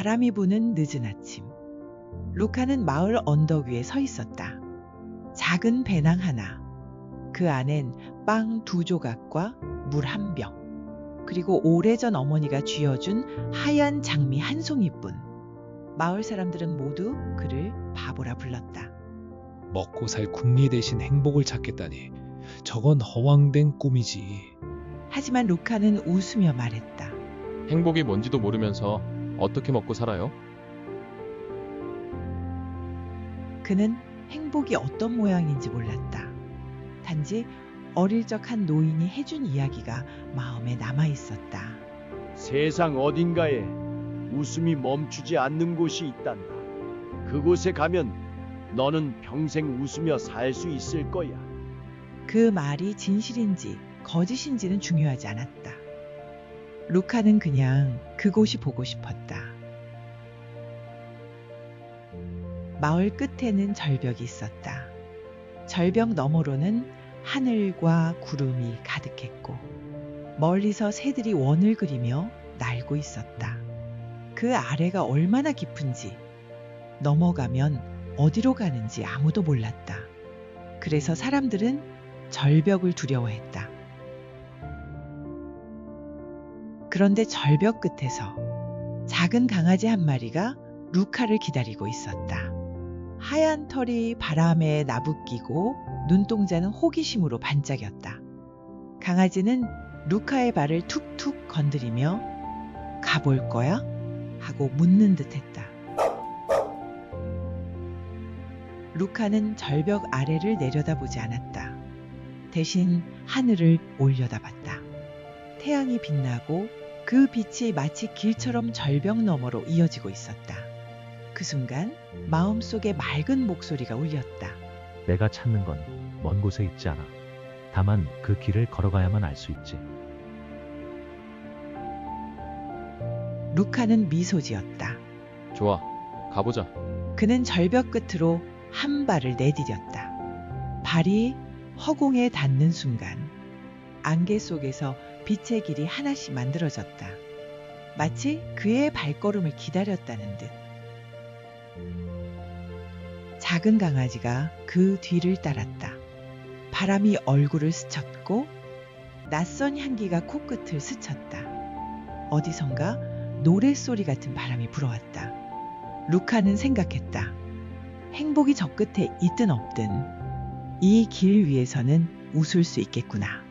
바람이 부는 늦은 아침. 루카는 마을 언덕 위에 서 있었다. 작은 배낭 하나. 그 안엔 빵 2조각과 물 1병. 그리고 오래전 어머니가 쥐어준 하얀 장미 1송이뿐. 마을 사람들은 모두 그를 바보라 불렀다. 먹고 살 궁리 대신 행복을 찾겠다니. 저건 허황된 꿈이지. 하지만 루카는 웃으며 말했다. 행복이 뭔지도 모르면서 어떻게 먹고 살아요? 그는 행복이 어떤 모양인지 몰랐다. 단지 어릴 적 한 노인이 해준 이야기가 마음에 남아 있었다. 세상 어딘가에 웃음이 멈추지 않는 곳이 있단다. 그곳에 가면 너는 평생 웃으며 살 수 있을 거야. 그 말이 진실인지 거짓인지는 중요하지 않았다. 루카는 그냥 그곳이 보고 싶었다. 마을 끝에는 절벽이 있었다. 절벽 너머로는 하늘과 구름이 가득했고 멀리서 새들이 원을 그리며 날고 있었다. 그 아래가 얼마나 깊은지, 넘어가면 어디로 가는지 아무도 몰랐다. 그래서 사람들은 절벽을 두려워했다. 그런데 절벽 끝에서 작은 강아지 한 마리가 루카를 기다리고 있었다. 하얀 털이 바람에 나부끼고 눈동자는 호기심으로 반짝였다. 강아지는 루카의 발을 툭툭 건드리며 가볼 거야? 하고 묻는 듯 했다. 루카는 절벽 아래를 내려다보지 않았다. 대신 하늘을 올려다봤다. 태양이 빛나고 그 빛이 마치 길처럼 절벽 너머로 이어지고 있었다. 그 순간 마음속에 맑은 목소리가 울렸다. 내가 찾는 건 먼 곳에 있지 않아. 다만 그 길을 걸어가야만 알 수 있지. 루카는 미소 지었다. 좋아, 가보자. 그는 절벽 끝으로 한 발을 내디뎠다. 발이 허공에 닿는 순간 안개 속에서 빛의 길이 하나씩 만들어졌다. 마치 그의 발걸음을 기다렸다는 듯. 작은 강아지가 그 뒤를 따랐다. 바람이 얼굴을 스쳤고 낯선 향기가 코끝을 스쳤다. 어디선가 노랫소리 같은 바람이 불어왔다. 루카는 생각했다. 행복이 저 끝에 있든 없든 이 길 위에서는 웃을 수 있겠구나.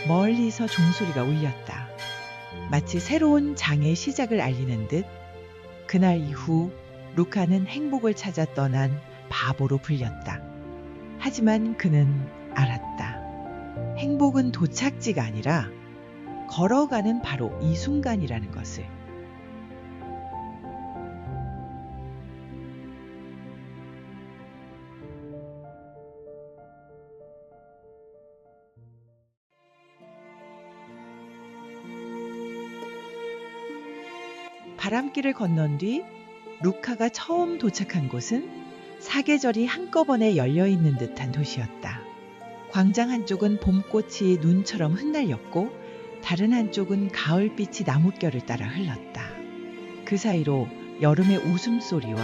멀리서 종소리가 울렸다. 마치 새로운 장의 시작을 알리는 듯. 그날 이후 루카는 행복을 찾아 떠난 바보로 불렸다. 하지만 그는 알았다. 행복은 도착지가 아니라 걸어가는 바로 이 순간이라는 것을. 바람길을 건넌 뒤 루카가 처음 도착한 곳은 사계절이 한꺼번에 열려있는 듯한 도시였다. 광장 한쪽은 봄꽃이 눈처럼 흩날렸고 다른 한쪽은 가을빛이 나뭇결을 따라 흘렀다. 그 사이로 여름의 웃음소리와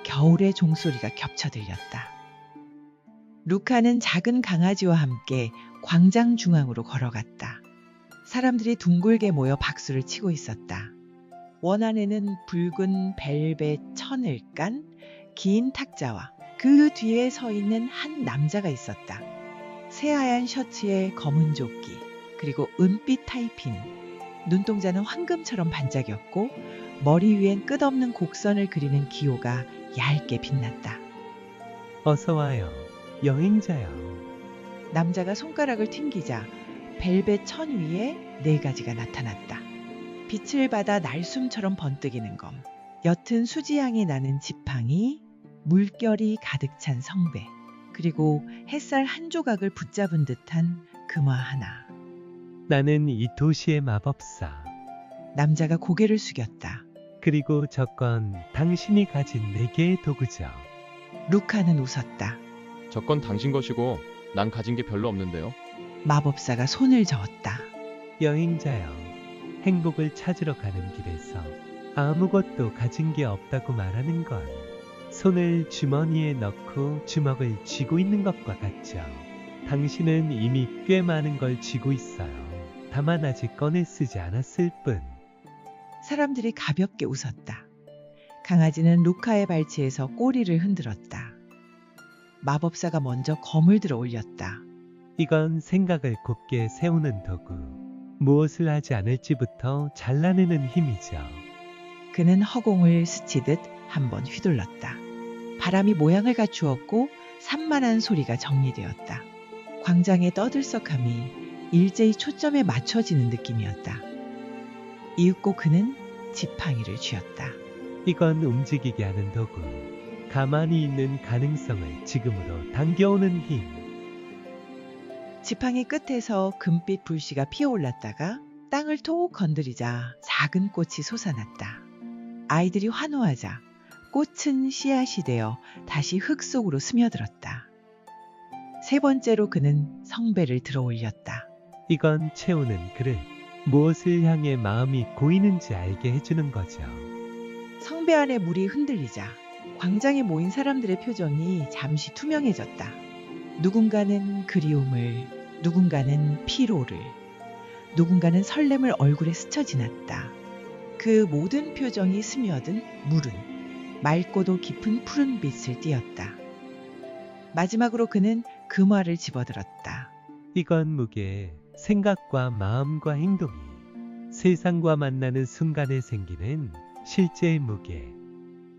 겨울의 종소리가 겹쳐 들렸다. 루카는 작은 강아지와 함께 광장 중앙으로 걸어갔다. 사람들이 둥글게 모여 박수를 치고 있었다. 원 안에는 붉은 벨벳 천을 깐 긴 탁자와 그 뒤에 서 있는 한 남자가 있었다. 새하얀 셔츠에 검은 조끼, 그리고 은빛 타이핀. 눈동자는 황금처럼 반짝였고 머리 위엔 끝없는 곡선을 그리는 기호가 얇게 빛났다. 어서 와요. 여행자요. 남자가 손가락을 튕기자 벨벳 천 위에 4가지가 나타났다. 빛을 받아 날숨처럼 번뜩이는 검, 옅은 수지향이 나는 지팡이, 물결이 가득 찬 성배, 그리고 햇살 한 조각을 붙잡은 듯한 금화 하나. 나는 이 도시의 마법사. 남자가 고개를 숙였다. 그리고 저건 당신이 가진 4개의 도구죠. 루카는 웃었다. 저건 당신 것이고 난 가진 게 별로 없는데요. 마법사가 손을 저었다. 여행자여, 행복을 찾으러 가는 길에서 아무것도 가진 게 없다고 말하는 건 손을 주머니에 넣고 주먹을 쥐고 있는 것과 같죠. 당신은 이미 꽤 많은 걸 쥐고 있어요. 다만 아직 꺼내 쓰지 않았을 뿐. 사람들이 가볍게 웃었다. 강아지는 루카의 발치에서 꼬리를 흔들었다. 마법사가 먼저 검을 들어 올렸다. 이건 생각을 곧게 세우는 도구. 무엇을 하지 않을지부터 잘라내는 힘이죠. 그는 허공을 스치듯 한번 휘둘렀다. 바람이 모양을 갖추었고 산만한 소리가 정리되었다. 광장의 떠들썩함이 일제히 초점에 맞춰지는 느낌이었다. 이윽고 그는 지팡이를 쥐었다. 이건 움직이게 하는 도구. 가만히 있는 가능성을 지금으로 당겨오는 힘. 지팡이 끝에서 금빛 불씨가 피어올랐다가 땅을 톡 건드리자 작은 꽃이 솟아났다. 아이들이 환호하자 꽃은 씨앗이 되어 다시 흙 속으로 스며들었다. 세 번째로 그는 성배를 들어 올렸다. 이건 채우는 그릇. 무엇을 향해 마음이 고이는지 알게 해주는 거죠. 성배 안에 물이 흔들리자 광장에 모인 사람들의 표정이 잠시 투명해졌다. 누군가는 그리움을, 누군가는 피로를, 누군가는 설렘을 얼굴에 스쳐 지났다. 그 모든 표정이 스며든 물은 맑고도 깊은 푸른 빛을 띠었다. 마지막으로 그는 금화를 집어들었다. 이건 무게. 생각과 마음과 행동이 세상과 만나는 순간에 생기는 실제의 무게.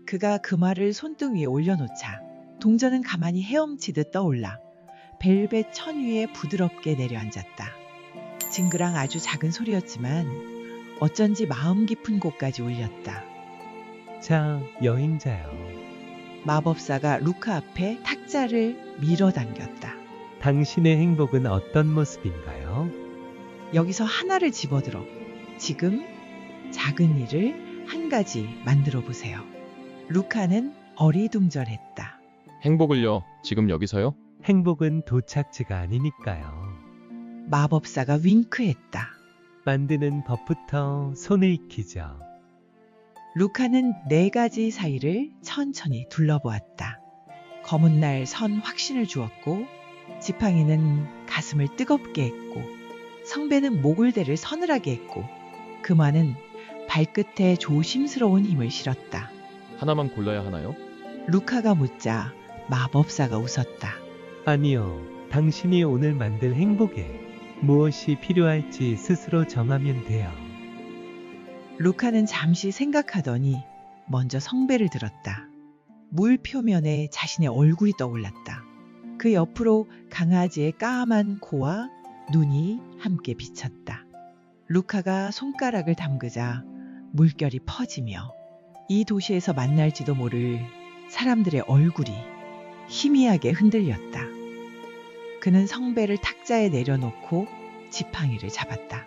그가 금화를 손등 위에 올려놓자 동전은 가만히 헤엄치듯 떠올라 벨벳 천 위에 부드럽게 내려앉았다. 징그랑 아주 작은 소리였지만 어쩐지 마음 깊은 곳까지 울렸다. 자, 여행자여. 마법사가 루카 앞에 탁자를 밀어당겼다. 당신의 행복은 어떤 모습인가요? 여기서 하나를 집어들어 지금 작은 일을 한 가지 만들어 보세요. 루카는 어리둥절했다. 행복을요? 지금 여기서요? 행복은 도착지가 아니니까요. 마법사가 윙크했다. 만드는 법부터 손을 익히죠. 루카는 4가지 사이를 천천히 둘러보았다. 검은 날 선 확신을 주었고 지팡이는 가슴을 뜨겁게 했고 성배는 목을대를 서늘하게 했고 금화는 발끝에 조심스러운 힘을 실었다. 하나만 골라야 하나요? 루카가 묻자 마법사가 웃었다. 아니요. 당신이 오늘 만들 행복에 무엇이 필요할지 스스로 정하면 돼요. 루카는 잠시 생각하더니 먼저 성배를 들었다. 물 표면에 자신의 얼굴이 떠올랐다. 그 옆으로 강아지의 까만 코와 눈이 함께 비쳤다. 루카가 손가락을 담그자 물결이 퍼지며 이 도시에서 만날지도 모를 사람들의 얼굴이 희미하게 흔들렸다. 그는 성배를 탁자에 내려놓고 지팡이를 잡았다.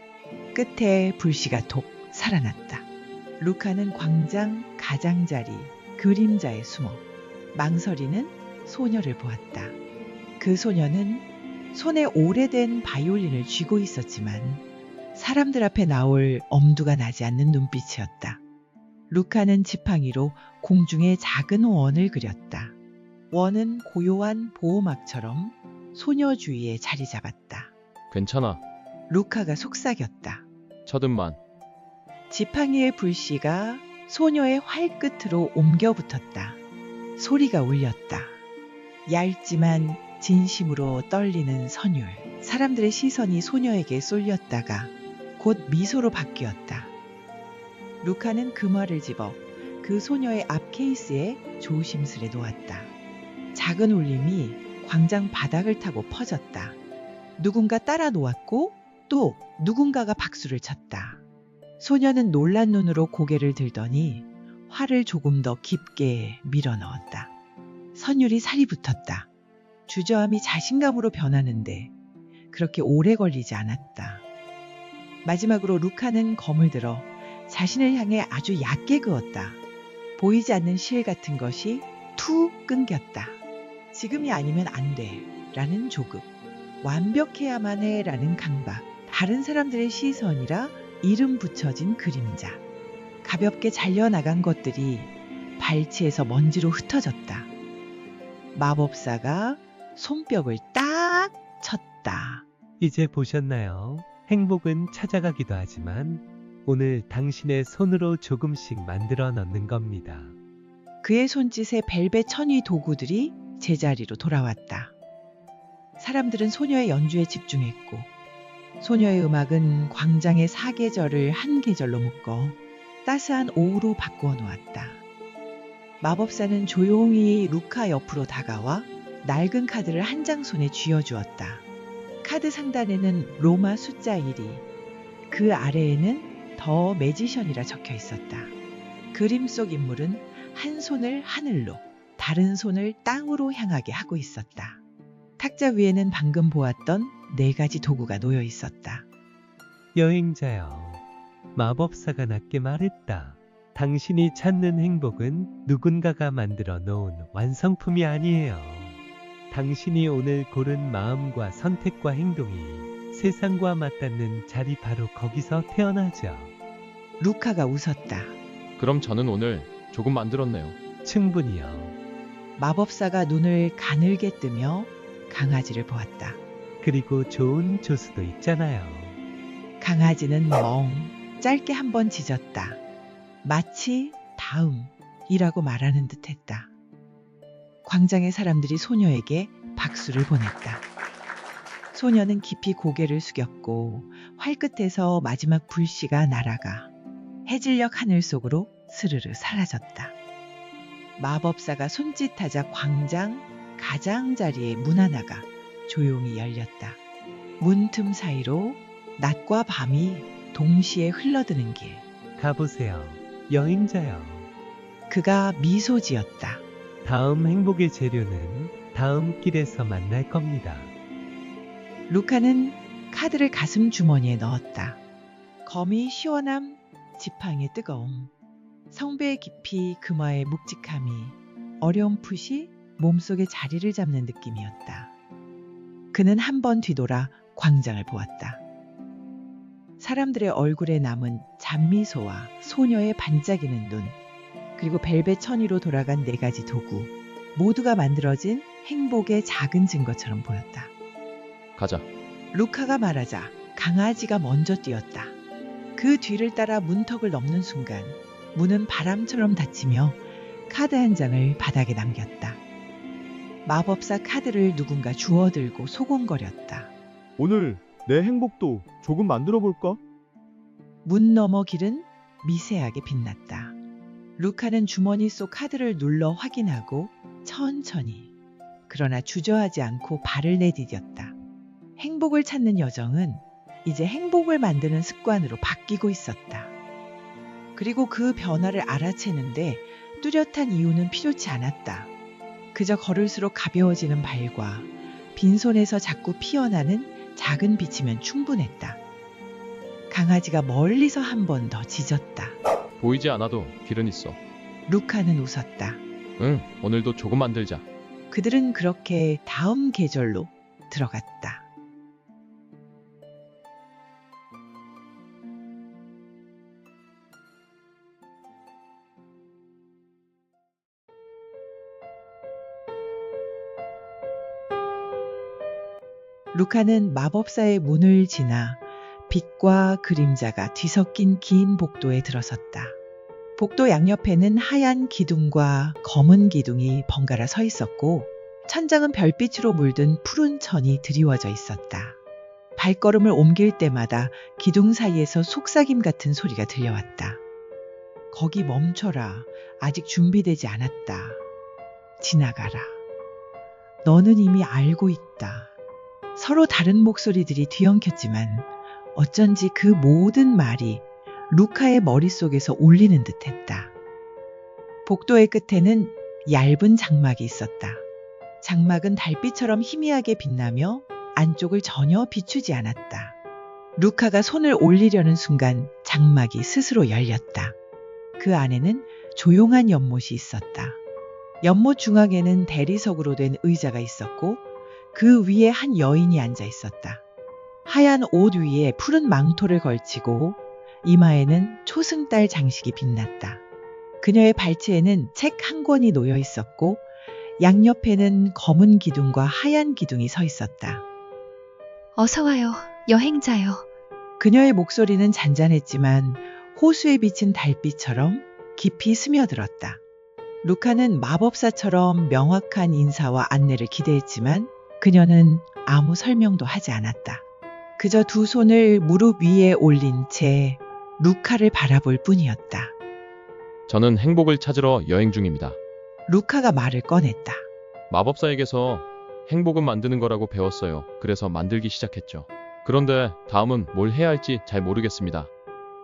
끝에 불씨가 독 살아났다. 루카는 광장 가장자리 그림자에 숨어 망설이는 소녀를 보았다. 그 소녀는 손에 오래된 바이올린을 쥐고 있었지만 사람들 앞에 나올 엄두가 나지 않는 눈빛이었다. 루카는 지팡이로 공중에 작은 원을 그렸다. 원은 고요한 보호막처럼 소녀 주위에 자리 잡았다. 괜찮아. 루카가 속삭였다. 쳐든만. 지팡이의 불씨가 소녀의 활끝으로 옮겨 붙었다. 소리가 울렸다. 얇지만 진심으로 떨리는 선율. 사람들의 시선이 소녀에게 쏠렸다가 곧 미소로 바뀌었다. 루카는 금화를 집어 그 소녀의 앞 케이스에 조심스레 놓았다. 작은 울림이 광장 바닥을 타고 퍼졌다. 누군가 따라 놓았고 또 누군가가 박수를 쳤다. 소녀는 놀란 눈으로 고개를 들더니 활을 조금 더 깊게 밀어 넣었다. 선율이 살이 붙었다. 주저함이 자신감으로 변하는데 그렇게 오래 걸리지 않았다. 마지막으로 루카는 검을 들어 자신을 향해 아주 얕게 그었다. 보이지 않는 실 같은 것이 툭 끊겼다. 지금이 아니면 안 돼 라는 조급, 완벽해야만 해 라는 강박, 다른 사람들의 시선이라 이름 붙여진 그림자. 가볍게 잘려나간 것들이 발치에서 먼지로 흩어졌다. 마법사가 손뼉을 딱 쳤다. 이제 보셨나요? 행복은 찾아가기도 하지만 오늘 당신의 손으로 조금씩 만들어 넣는 겁니다. 그의 손짓에 벨벳 천위 도구들이 제자리로 돌아왔다. 사람들은 소녀의 연주에 집중했고 소녀의 음악은 광장의 사계절을 한 계절로 묶어 따스한 오후로 바꾸어 놓았다. 마법사는 조용히 루카 옆으로 다가와 낡은 카드를 한 장 손에 쥐어주었다. 카드 상단에는 로마 숫자 1이, 그 아래에는 더 매지션이라 적혀 있었다. 그림 속 인물은 한 손을 하늘로, 다른 손을 땅으로 향하게 하고 있었다. 탁자 위에는 방금 보았던 4가지 도구가 놓여 있었다. 여행자여, 마법사가 낮게 말했다. 당신이 찾는 행복은 누군가가 만들어 놓은 완성품이 아니에요. 당신이 오늘 고른 마음과 선택과 행동이 세상과 맞닿는 자리 바로 거기서 태어나죠. 루카가 웃었다. 그럼 저는 오늘 조금 만들었네요. 충분히요. 마법사가 눈을 가늘게 뜨며 강아지를 보았다. 그리고 좋은 조수도 있잖아요. 강아지는 멍 짧게 한번 짖었다. 마치 다음이라고 말하는 듯했다. 광장의 사람들이 소녀에게 박수를 보냈다. 소녀는 깊이 고개를 숙였고 활끝에서 마지막 불씨가 날아가 해질녘 하늘 속으로 스르르 사라졌다. 마법사가 손짓하자 광장 가장자리의 문 하나가 조용히 열렸다. 문틈 사이로 낮과 밤이 동시에 흘러드는 길. 가보세요. 여행자요. 그가 미소 지었다. 다음 행복의 재료는 다음 길에서 만날 겁니다. 루카는 카드를 가슴 주머니에 넣었다. 검이 시원함, 지팡이의 뜨거움, 성배의 깊이, 금화의 묵직함이 어렴풋이 몸속에 자리를 잡는 느낌이었다. 그는 한 번 뒤돌아 광장을 보았다. 사람들의 얼굴에 남은 잔미소와 소녀의 반짝이는 눈, 그리고 벨벳 천위로 돌아간 4가지 도구, 모두가 만들어진 행복의 작은 증거처럼 보였다. 가자. 루카가 말하자 강아지가 먼저 뛰었다. 그 뒤를 따라 문턱을 넘는 순간 문은 바람처럼 닫히며 카드 한 장을 바닥에 남겼다. 마법사 카드를 누군가 주워들고 소곤거렸다. 오늘 내 행복도 조금 만들어 볼까? 문 너머 길은 미세하게 빛났다. 루카는 주머니 속 카드를 눌러 확인하고 천천히, 그러나 주저하지 않고 발을 내디뎠다. 행복을 찾는 여정은 이제 행복을 만드는 습관으로 바뀌고 있었다. 그리고 그 변화를 알아채는데 뚜렷한 이유는 필요치 않았다. 그저 걸을수록 가벼워지는 발과 빈손에서 자꾸 피어나는 작은 빛이면 충분했다. 강아지가 멀리서 한 번 더 짖었다. 보이지 않아도 길은 있어. 루카는 웃었다. 응, 오늘도 조금 만들자. 그들은 그렇게 다음 계절로 들어갔다. 루카는 마법사의 문을 지나 빛과 그림자가 뒤섞인 긴 복도에 들어섰다. 복도 양옆에는 하얀 기둥과 검은 기둥이 번갈아 서 있었고 천장은 별빛으로 물든 푸른 천이 드리워져 있었다. 발걸음을 옮길 때마다 기둥 사이에서 속삭임 같은 소리가 들려왔다. 거기 멈춰라. 아직 준비되지 않았다. 지나가라. 너는 이미 알고 있다. 서로 다른 목소리들이 뒤엉켰지만 어쩐지 그 모든 말이 루카의 머릿속에서 울리는 듯했다. 복도의 끝에는 얇은 장막이 있었다. 장막은 달빛처럼 희미하게 빛나며 안쪽을 전혀 비추지 않았다. 루카가 손을 올리려는 순간 장막이 스스로 열렸다. 그 안에는 조용한 연못이 있었다. 연못 중앙에는 대리석으로 된 의자가 있었고 그 위에 한 여인이 앉아 있었다. 하얀 옷 위에 푸른 망토를 걸치고 이마에는 초승달 장식이 빛났다. 그녀의 발치에는 책 한 권이 놓여 있었고 양옆에는 검은 기둥과 하얀 기둥이 서 있었다. 어서 와요, 여행자요. 그녀의 목소리는 잔잔했지만 호수에 비친 달빛처럼 깊이 스며들었다. 루카는 마법사처럼 명확한 인사와 안내를 기대했지만 그녀는 아무 설명도 하지 않았다. 그저 두 손을 무릎 위에 올린 채 루카를 바라볼 뿐이었다. 저는 행복을 찾으러 여행 중입니다. 루카가 말을 꺼냈다. 마법사에게서 행복은 만드는 거라고 배웠어요. 그래서 만들기 시작했죠. 그런데 다음은 뭘 해야 할지 잘 모르겠습니다.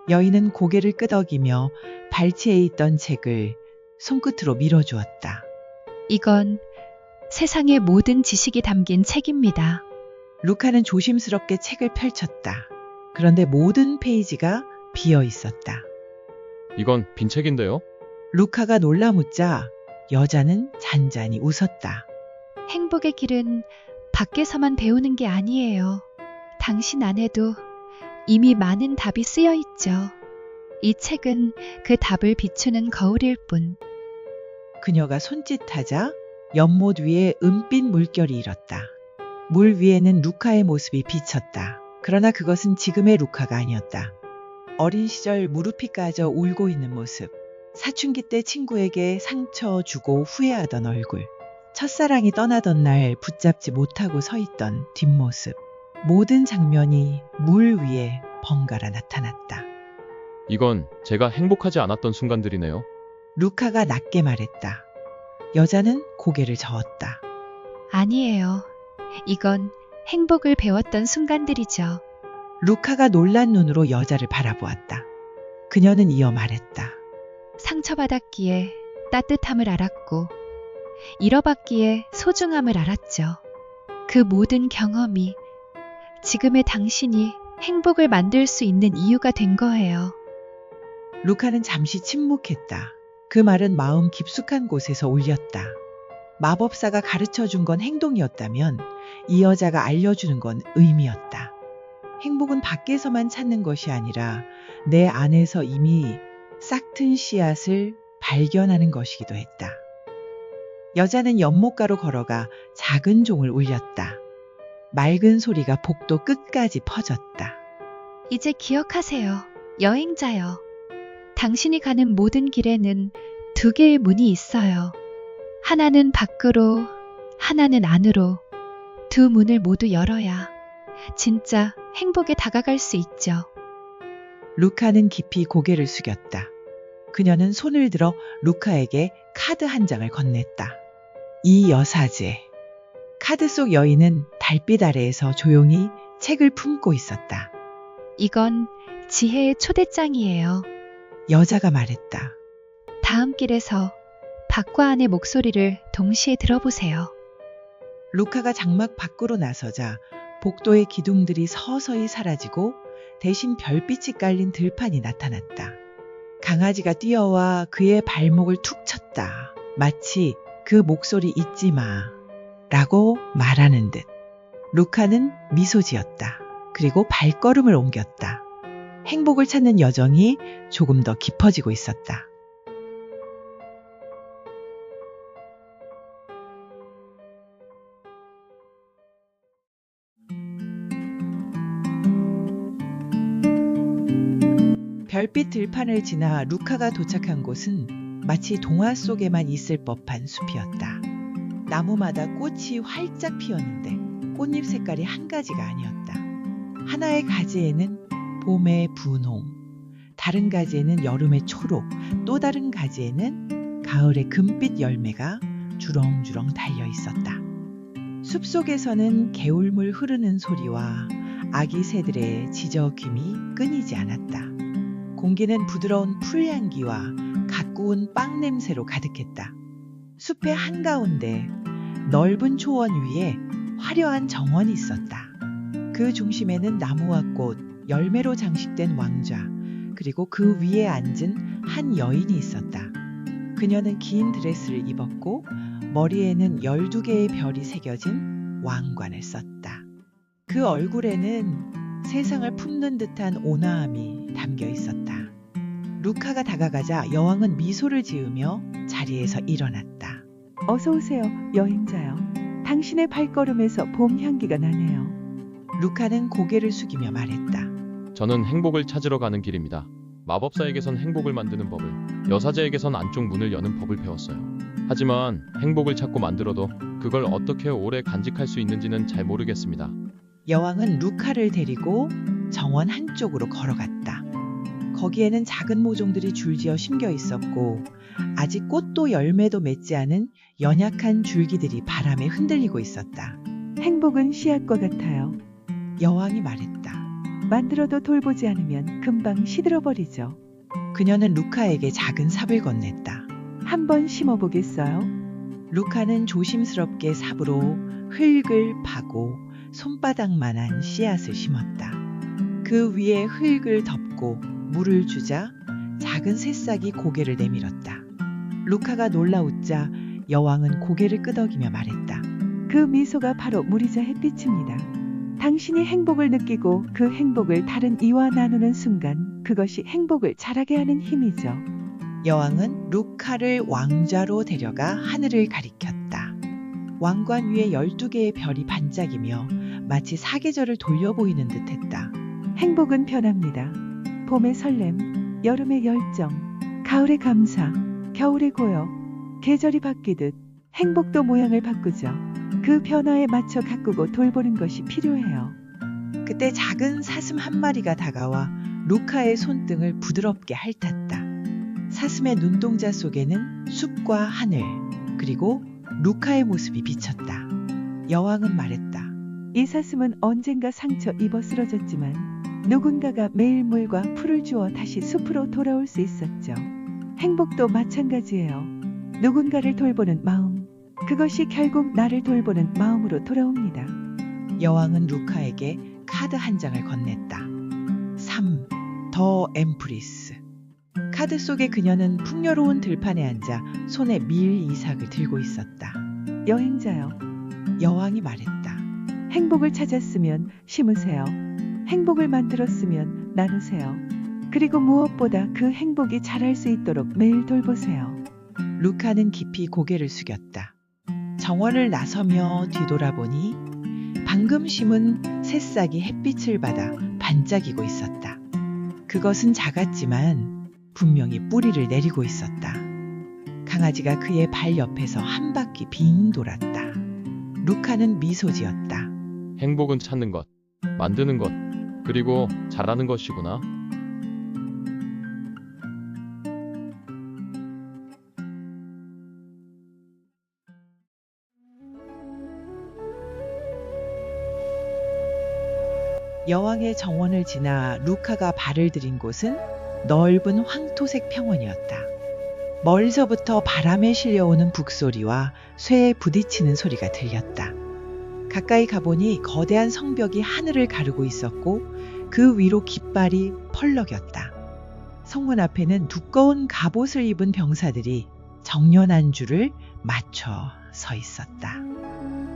여인은 고개를 끄덕이며 발치에 있던 책을 손끝으로 밀어주었다. 이건 세상의 모든 지식이 담긴 책입니다. 루카는 조심스럽게 책을 펼쳤다. 그런데 모든 페이지가 비어 있었다. 이건 빈 책인데요? 루카가 놀라 묻자 여자는 잔잔히 웃었다. 행복의 길은 밖에서만 배우는 게 아니에요. 당신 안에도 이미 많은 답이 쓰여 있죠. 이 책은 그 답을 비추는 거울일 뿐. 그녀가 손짓하자 연못 위에 은빛 물결이 일었다. 물 위에는 루카의 모습이 비쳤다. 그러나 그것은 지금의 루카가 아니었다. 어린 시절 무릎이 까져 울고 있는 모습, 사춘기 때 친구에게 상처 주고 후회하던 얼굴, 첫사랑이 떠나던 날 붙잡지 못하고 서 있던 뒷모습, 모든 장면이 물 위에 번갈아 나타났다. 이건 제가 행복하지 않았던 순간들이네요. 루카가 낮게 말했다. 여자는 고개를 저었다. 아니에요. 이건 행복을 배웠던 순간들이죠. 루카가 놀란 눈으로 여자를 바라보았다. 그녀는 이어 말했다. 상처받았기에 따뜻함을 알았고, 잃어봤기에 소중함을 알았죠. 그 모든 경험이 지금의 당신이 행복을 만들 수 있는 이유가 된 거예요. 루카는 잠시 침묵했다. 그 말은 마음 깊숙한 곳에서 울렸다. 마법사가 가르쳐 준 건 행동이었다면 이 여자가 알려주는 건 의미였다. 행복은 밖에서만 찾는 것이 아니라 내 안에서 이미 싹튼 씨앗을 발견하는 것이기도 했다. 여자는 연못가로 걸어가 작은 종을 울렸다. 맑은 소리가 복도 끝까지 퍼졌다. 이제 기억하세요. 여행자요. 당신이 가는 모든 길에는 두 개의 문이 있어요. 하나는 밖으로, 하나는 안으로. 두 문을 모두 열어야 진짜 행복에 다가갈 수 있죠. 루카는 깊이 고개를 숙였다. 그녀는 손을 들어 루카에게 카드 한 장을 건넸다. 이 여사제. 카드 속 여인은 달빛 아래에서 조용히 책을 품고 있었다. 이건 지혜의 초대장이에요. 여자가 말했다. 다음 길에서 밖과 안의 목소리를 동시에 들어보세요. 루카가 장막 밖으로 나서자 복도의 기둥들이 서서히 사라지고 대신 별빛이 깔린 들판이 나타났다. 강아지가 뛰어와 그의 발목을 툭 쳤다. 마치 그 목소리 잊지 마 라고 말하는 듯. 루카는 미소 지었다. 그리고 발걸음을 옮겼다. 행복을 찾는 여정이 조금 더 깊어지고 있었다. 별빛 들판을 지나 루카가 도착한 곳은 마치 동화 속에만 있을 법한 숲이었다. 나무마다 꽃이 활짝 피었는데 꽃잎 색깔이 한 가지가 아니었다. 하나의 가지에는 봄의 분홍, 다른 가지에는 여름의 초록, 또 다른 가지에는 가을의 금빛 열매가 주렁주렁 달려 있었다. 숲속에서는 개울물 흐르는 소리와 아기 새들의 지저귀미 끊이지 않았다. 공기는 부드러운 풀향기와 갓 구운 빵 냄새로 가득했다. 숲의 한가운데 넓은 초원 위에 화려한 정원이 있었다. 그 중심에는 나무와 꽃, 열매로 장식된 왕좌, 그리고 그 위에 앉은 한 여인이 있었다. 그녀는 긴 드레스를 입었고 머리에는 12개의 별이 새겨진 왕관을 썼다. 그 그 얼굴에는 세상을 품는 듯한 온화함이 담겨 있었다. 루카가 다가가자 여왕은 미소를 지으며 자리에서 일어났다. 어서 오세요, 여행자요. 당신의 발걸음에서 봄 향기가 나네요. 루카는 고개를 숙이며 말했다. 저는 행복을 찾으러 가는 길입니다. 마법사에게선 행복을 만드는 법을, 여사제에게선 안쪽 문을 여는 법을 배웠어요. 하지만 행복을 찾고 만들어도 그걸 어떻게 오래 간직할 수 있는지는 잘 모르겠습니다. 여왕은 루카를 데리고 정원 한쪽으로 걸어갔다. 거기에는 작은 모종들이 줄지어 심겨 있었고 아직 꽃도 열매도 맺지 않은 연약한 줄기들이 바람에 흔들리고 있었다. 행복은 씨앗과 같아요. 여왕이 말했다. 만들어도 돌보지 않으면 금방 시들어버리죠. 그녀는 루카에게 작은 삽을 건넸다. 한번 심어보겠어요? 루카는 조심스럽게 삽으로 흙을 파고 손바닥만한 씨앗을 심었다. 그 위에 흙을 덮고 물을 주자 작은 새싹이 고개를 내밀었다. 루카가 놀라 웃자 여왕은 고개를 끄덕이며 말했다. 그 미소가 바로 물이자 햇빛입니다. 당신이 행복을 느끼고 그 행복을 다른 이와 나누는 순간 그것이 행복을 자라게 하는 힘이죠. 여왕은 루카를 왕좌로 데려가 하늘을 가리켰다. 왕관 위에 12개의 별이 반짝이며 마치 사계절을 돌려 보이는 듯했다. 행복은 변합니다. 봄의 설렘, 여름의 열정, 가을의 감사, 겨울의 고요, 계절이 바뀌듯 행복도 모양을 바꾸죠. 그 변화에 맞춰 가꾸고 돌보는 것이 필요해요. 그때 작은 사슴 한 마리가 다가와 루카의 손등을 부드럽게 핥았다. 사슴의 눈동자 속에는 숲과 하늘, 그리고 루카의 모습이 비쳤다. 여왕은 말했다. 이 사슴은 언젠가 상처 입어 쓰러졌지만 누군가가 매일 물과 풀을 주어 다시 숲으로 돌아올 수 있었죠. 행복도 마찬가지예요. 누군가를 돌보는 마음, 그것이 결국 나를 돌보는 마음으로 돌아옵니다. 여왕은 루카에게 카드 한 장을 건넸다. 3. 더 엠프리스. 카드 속에 그녀는 풍요로운 들판에 앉아 손에 밀 이삭을 들고 있었다. 여행자요. 여왕이 말했다. 행복을 찾았으면 심으세요. 행복을 만들었으면 나누세요. 그리고 무엇보다 그 행복이 자랄 수 있도록 매일 돌보세요. 루카는 깊이 고개를 숙였다. 정원을 나서며 뒤돌아보니 방금 심은 새싹이 햇빛을 받아 반짝이고 있었다. 그것은 작았지만 분명히 뿌리를 내리고 있었다. 강아지가 그의 발 옆에서 한 바퀴 빙 돌았다. 루카는 미소 지었다. 행복은 찾는 것, 만드는 것, 그리고 잘하는 것이구나. 여왕의 정원을 지나 루카가 발을 들인 곳은 넓은 황토색 평원이었다. 멀리서부터 바람에 실려오는 북소리와 쇠에 부딪히는 소리가 들렸다. 가까이 가보니 거대한 성벽이 하늘을 가르고 있었고 그 위로 깃발이 펄럭였다. 성문 앞에는 두꺼운 갑옷을 입은 병사들이 정연한 줄을 맞춰 서 있었다.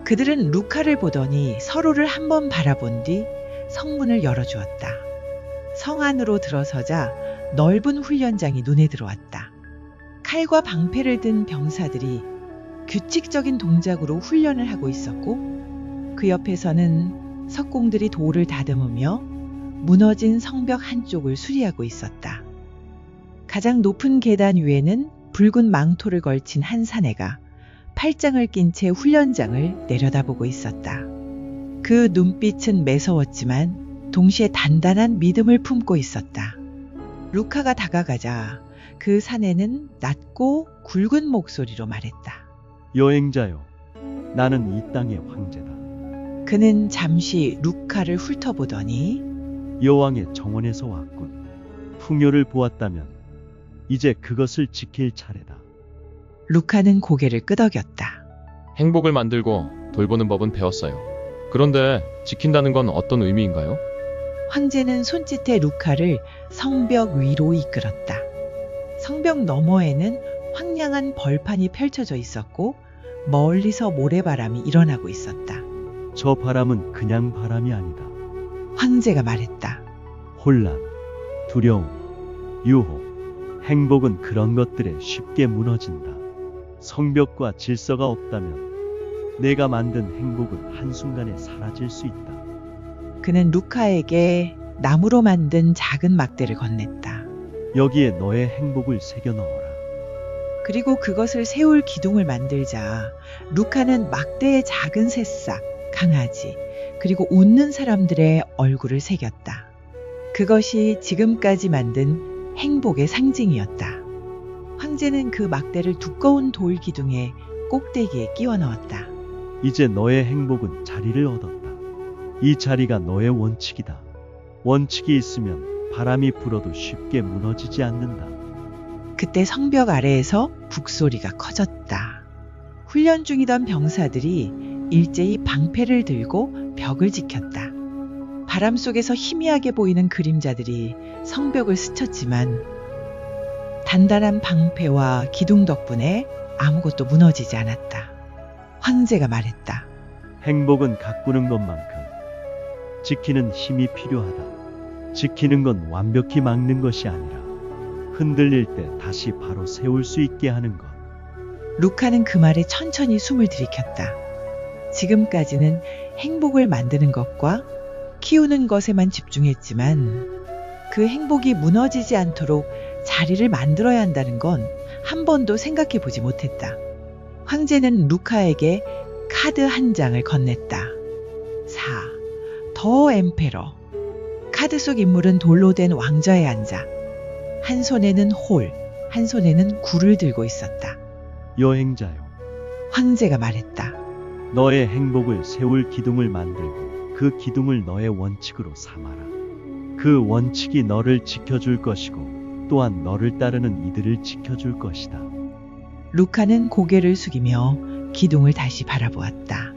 그들은 루카를 보더니 서로를 한번 바라본 뒤 성문을 열어주었다. 성 안으로 들어서자 넓은 훈련장이 눈에 들어왔다. 칼과 방패를 든 병사들이 규칙적인 동작으로 훈련을 하고 있었고 그 옆에서는 석공들이 돌을 다듬으며 무너진 성벽 한쪽을 수리하고 있었다. 가장 높은 계단 위에는 붉은 망토를 걸친 한 사내가 팔짱을 낀 채 훈련장을 내려다보고 있었다. 그 눈빛은 매서웠지만 동시에 단단한 믿음을 품고 있었다. 루카가 다가가자 그 사내는 낮고 굵은 목소리로 말했다. 여행자요. 나는 이 땅의 황제다. 그는 잠시 루카를 훑어보더니 여왕의 정원에서 왔군. 풍요를 보았다면 이제 그것을 지킬 차례다. 루카는 고개를 끄덕였다. 행복을 만들고 돌보는 법은 배웠어요. 그런데 지킨다는 건 어떤 의미인가요? 황제는 손짓에 루카를 성벽 위로 이끌었다. 성벽 너머에는 황량한 벌판이 펼쳐져 있었고 멀리서 모래바람이 일어나고 있었다. 저 바람은 그냥 바람이 아니다. 황제가 말했다. 혼란, 두려움, 유혹, 행복은 그런 것들에 쉽게 무너진다. 성벽과 질서가 없다면 내가 만든 행복은 한순간에 사라질 수 있다. 그는 루카에게 나무로 만든 작은 막대를 건넸다. 여기에 너의 행복을 새겨 넣어라. 그리고 그것을 세울 기둥을 만들자 루카는 막대에 작은 새싹, 강아지, 그리고 웃는 사람들의 얼굴을 새겼다. 그것이 지금까지 만든 행복의 상징이었다. 황제는 그 막대를 두꺼운 돌 기둥의 꼭대기에 끼워 넣었다. 이제 너의 행복은 자리를 얻었다. 이 자리가 너의 원칙이다. 원칙이 있으면 바람이 불어도 쉽게 무너지지 않는다. 그때 성벽 아래에서 북소리가 커졌다. 훈련 중이던 병사들이 일제히 방패를 들고 벽을 지켰다. 바람 속에서 희미하게 보이는 그림자들이 성벽을 스쳤지만 단단한 방패와 기둥 덕분에 아무것도 무너지지 않았다. 황제가 말했다. 행복은 가꾸는 것만큼 지키는 힘이 필요하다. 지키는 건 완벽히 막는 것이 아니라 흔들릴 때 다시 바로 세울 수 있게 하는 것. 루카는 그 말에 천천히 숨을 들이켰다. 지금까지는 행복을 만드는 것과 키우는 것에만 집중했지만 그 행복이 무너지지 않도록 자리를 만들어야 한다는 건 한 번도 생각해 보지 못했다. 황제는 루카에게 카드 한 장을 건넸다. 4. 더 엠페러. 카드 속 인물은 돌로 된 왕좌에 앉아 한 손에는 홀, 한 손에는 굴을 들고 있었다. 여행자요. 황제가 말했다. 너의 행복을 세울 기둥을 만들고 그 기둥을 너의 원칙으로 삼아라. 그 원칙이 너를 지켜줄 것이고 또한 너를 따르는 이들을 지켜줄 것이다. 루카는 고개를 숙이며 기둥을 다시 바라보았다.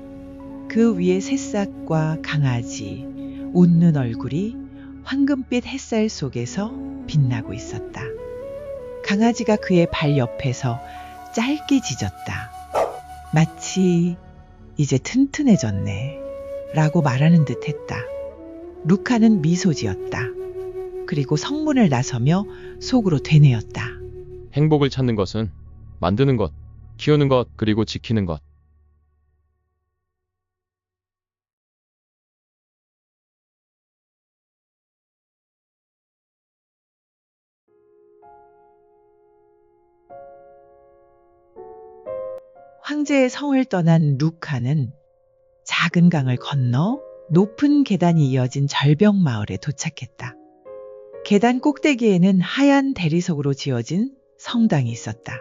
그 위에 새싹과 강아지, 웃는 얼굴이 황금빛 햇살 속에서 빛나고 있었다. 강아지가 그의 발 옆에서 짧게 짖었다. 마치 이제 튼튼해졌네 라고 말하는 듯 했다. 루카는 미소 지었다. 그리고 성문을 나서며 속으로 되뇌었다. 행복을 찾는 것은 만드는 것, 키우는 것, 그리고 지키는 것. 황제의 성을 떠난 루카는 작은 강을 건너 높은 계단이 이어진 절벽 마을에 도착했다. 계단 꼭대기에는 하얀 대리석으로 지어진 성당이 있었다.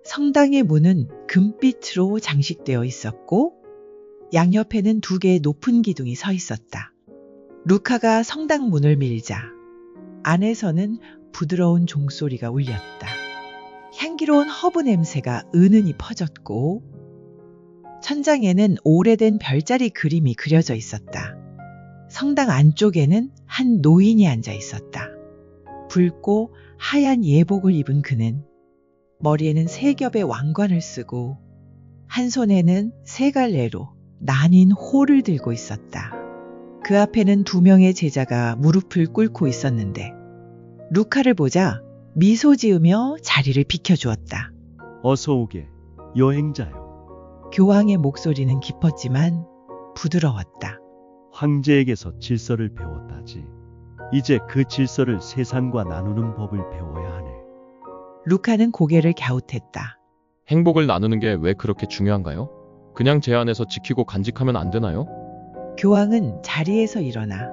성당의 문은 금빛으로 장식되어 있었고 양옆에는 2개의 높은 기둥이 서 있었다. 루카가 성당 문을 밀자 안에서는 부드러운 종소리가 울렸다. 향기로운 허브 냄새가 은은히 퍼졌고 천장에는 오래된 별자리 그림이 그려져 있었다. 성당 안쪽에는 한 노인이 앉아 있었다. 붉고 하얀 예복을 입은 그는 머리에는 3겹의 왕관을 쓰고 한 손에는 3갈래로 나뉜 홀을 들고 있었다. 그 앞에는 2명의 제자가 무릎을 꿇고 있었는데 루카를 보자 미소 지으며 자리를 비켜주었다. 어서 오게, 여행자요. 교황의 목소리는 깊었지만 부드러웠다. 황제에게서 질서를 배웠다지. 이제 그 질서를 세상과 나누는 법을 배워야 하네. 루카는 고개를 갸웃했다. 행복을 나누는 게 왜 그렇게 중요한가요? 그냥 제 안에서 지키고 간직하면 안 되나요? 교황은 자리에서 일어나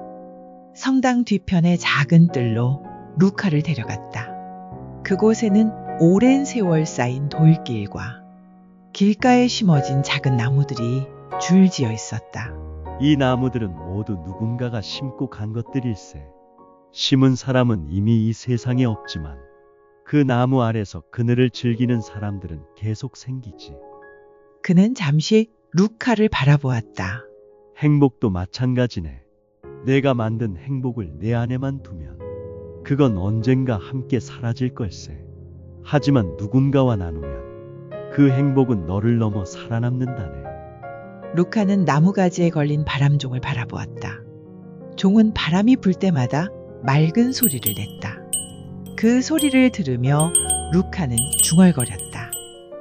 성당 뒤편의 작은 뜰로 루카를 데려갔다. 그곳에는 오랜 세월 쌓인 돌길과 길가에 심어진 작은 나무들이 줄지어 있었다. 이 나무들은 모두 누군가가 심고 간 것들일세. 심은 사람은 이미 이 세상에 없지만 그 나무 아래서 그늘을 즐기는 사람들은 계속 생기지. 그는 잠시 루카를 바라보았다. 행복도 마찬가지네. 내가 만든 행복을 내 안에만 두면 그건 언젠가 함께 사라질 걸세. 하지만 누군가와 나누면 그 행복은 너를 넘어 살아남는다네. 루카는 나무가지에 걸린 바람종을 바라보았다. 종은 바람이 불 때마다 맑은 소리를 냈다. 그 소리를 들으며 루카는 중얼거렸다.